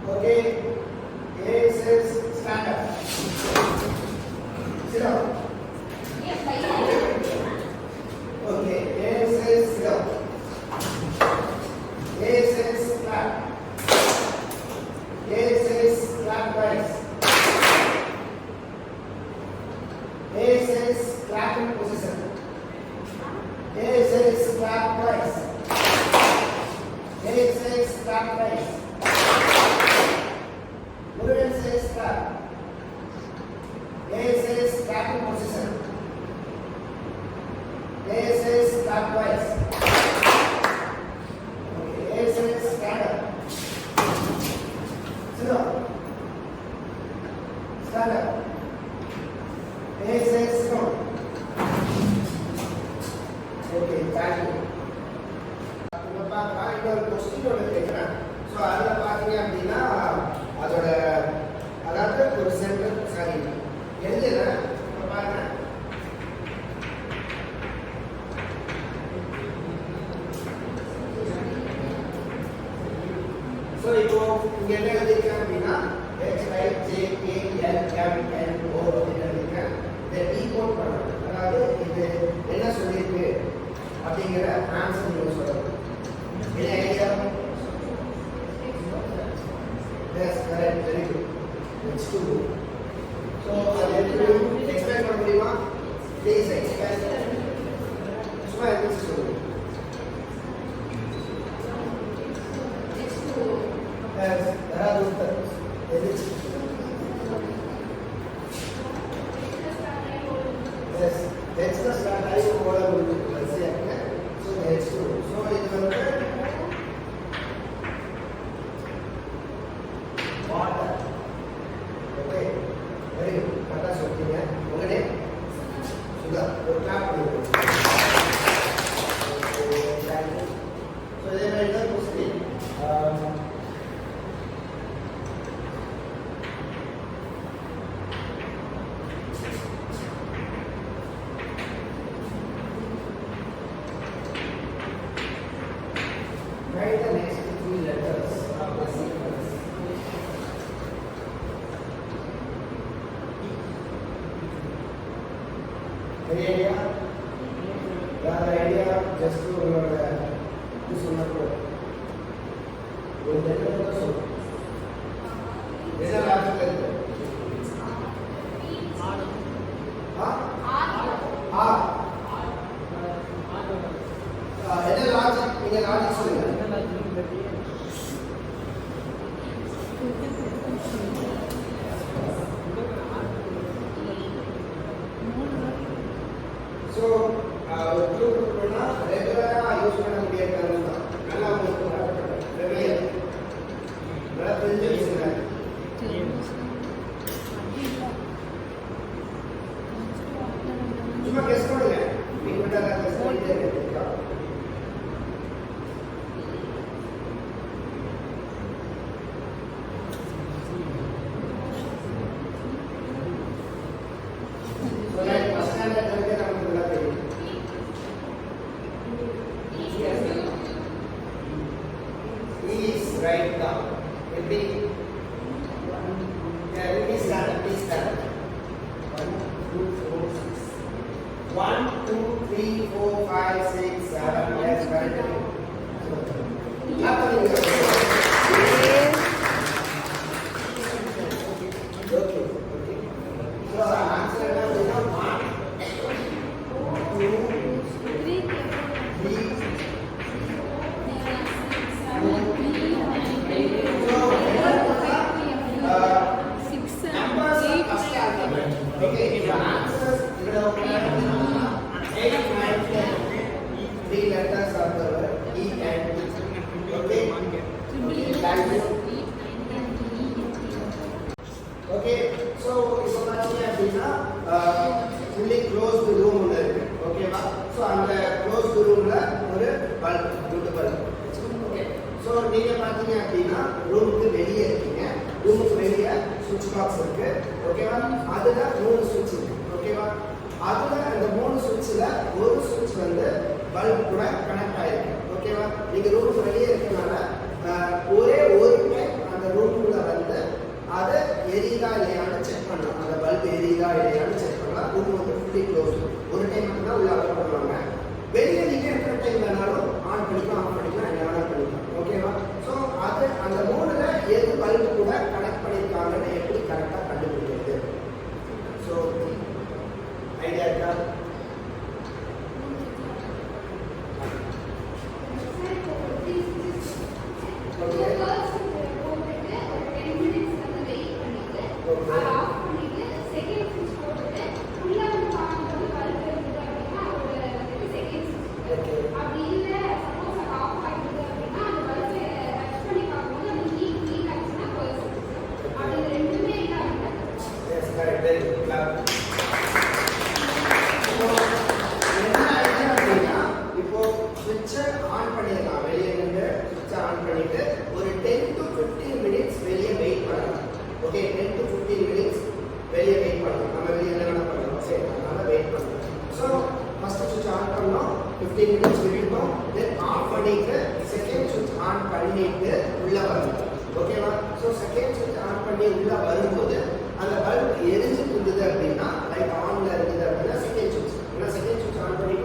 Okay. A says stand up. Sit down. Okay. A says sit down. A says clap. A says clap twice. A says clap in position. A says clap twice. A says clap twice. Murugan says clap. A says clap in position. A says clap twice. Okay. A says stand up. Sit down. Stand up. A says sit down. Okay, thank you. இன்னொரு question ஒன்று கேட்குறேன். So அதில் பார்த்தீங்க அப்படின்னா அதோட அதாவது ஒரு sentence sorry எழுதுறேன். இப்போ பாருங்க. ஸோ இப்போ இங்கே என்ன எழுதியிருக்கேன் அப்படின்னா HIJKLMNO அப்படின்னு எழுதியிருக்கேன். இதை டீகோட் பண்ணணும். அதாவது இது என்ன சொல்லியிருக்கு அப்படிங்கிற ஆன்சர் நீங்கள் சொல்லணும். Any idea? Yes, correct. Very good. That's too. So, explain பண்ண முடியுமா? Please explain. சும்மா எப்படி சொல்லுங்க? Yes, யாராவது Uttar. Yes, that's the start ஆகி போட முடியும். வரிசையாக. So, that's true. So, இது வந்து water. Okay. Very good. கரெக்டாக சொல்லிட்டீங்க. உங்க நேம் சுதா. ஒரு கிளாப் பண்ணுங்க. ஸோ இதே மாதிரி தான் question. Write the next three letters of the sequence. Any idea? Got the idea? Just to this one up. One letter also. This is last letter. Huh? R. என்ன logic நீங்க logic சொல்லுங்க. So ஒரு Bluetooth பண்ணால் ரெகுலராக use பண்ண முடியாது. நல்லா உங்களுக்கு ரெகுலர் நல்லா தெரிஞ்ச விஷயம். சும்மா கெஸ் பண்ணுங்க. நீங்கள் கெஸ் பண்ணிட்டே இருக்கீங்களா? Right down. Will be. Yeah, will be stand. Please stand. 1, 2, 4, 6. 1, 2, 3, 4, 5, 6, 7. Yes, correct. Okay. So answer is 1, 2, 3, okay, the answers eight, 9, 10. Three letters are the word E and T. Okay, thank you. Okay, so இப்போ பார்த்தீங்க அப்படின்னா fully closed room ஒன்று இருக்கு. ஓகேவா? So அந்த closed roomல ஒரு bulb, good bulb. Okay, so நீங்க பார்த்தீங்க அப்படின்னா ரூமுக்கு வெளியே இருக்கீங்க. ரூமுக்கு வெளியே சுவிட்ச் பாக்ஸ் இருக்கு. ஓகேவா? அதுல 3 சுவிட்ச் இருக்கு. ஓகேவா? அதுல அந்த 3 சுவிட்ச்ல ஒரு சுவிட்ச் வந்து பல்ப் கூட கனெக்ட் ஆயிருக்கு. ஓகேவா? நீங்க ரூமுக்கு வெளியே இருக்கனால ஒரே ஒரு டைம் அந்த ரூமுக்குள்ள ஃபுல்லி க்ளோஸ். ஒரு டைம் மட்டும் தான் உள்ள அலோவ் பண்ணுவாங்க. வெளியே நீங்க எத்தனை டைம் வேணாலும் ஆன் பண்ணிக்கலாம், ஆஃப் பண்ணிக்கலாம், என்ன வேணாலும் பண்ணிக்கலாம். ஓகேவா? ஸோ அது அந்த மூணுல எது பல்பு கூட கனெக்ட் பண்ணியிருக்காங்கன்னு எப்படி கரெக்டாக கண்டுபிடிக்கிறது? ஸோ ஐடியா இருக்கா? ஒரு 10 to 15 minutes வெளியே வெயிட் பண்ணலாம். ஓகே, 10 to 15 minutes வெளியே வெயிட் பண்ணலாம். நம்ம வெளியே என்ன பண்ணலாம்? சரி, அதனால வெயிட் பண்ணலாம். ஸோ ஃபர்ஸ்ட் சுவிட்ச் ஆன் பண்ணோம், 15 minutes விட்டுட்டோம், தென் ஆஃப் பண்ணிட்டு செகண்ட் சுவிட்ச் ஆன் பண்ணிட்டு உள்ள வரணும். ஓகேவா? ஸோ செகண்ட் சுவிட்ச் ஆன் பண்ணி உள்ள வரும்போது அந்த பல்ப் எரிஞ்சிட்டு இருந்தது அப்படின்னா, லைட் ஆன்ல இருந்தது அப்படின்னா செகண்ட் சுவிட்ச், ஏன்னா செகண்ட் சுவிட்ச் ஆன் பண்ணி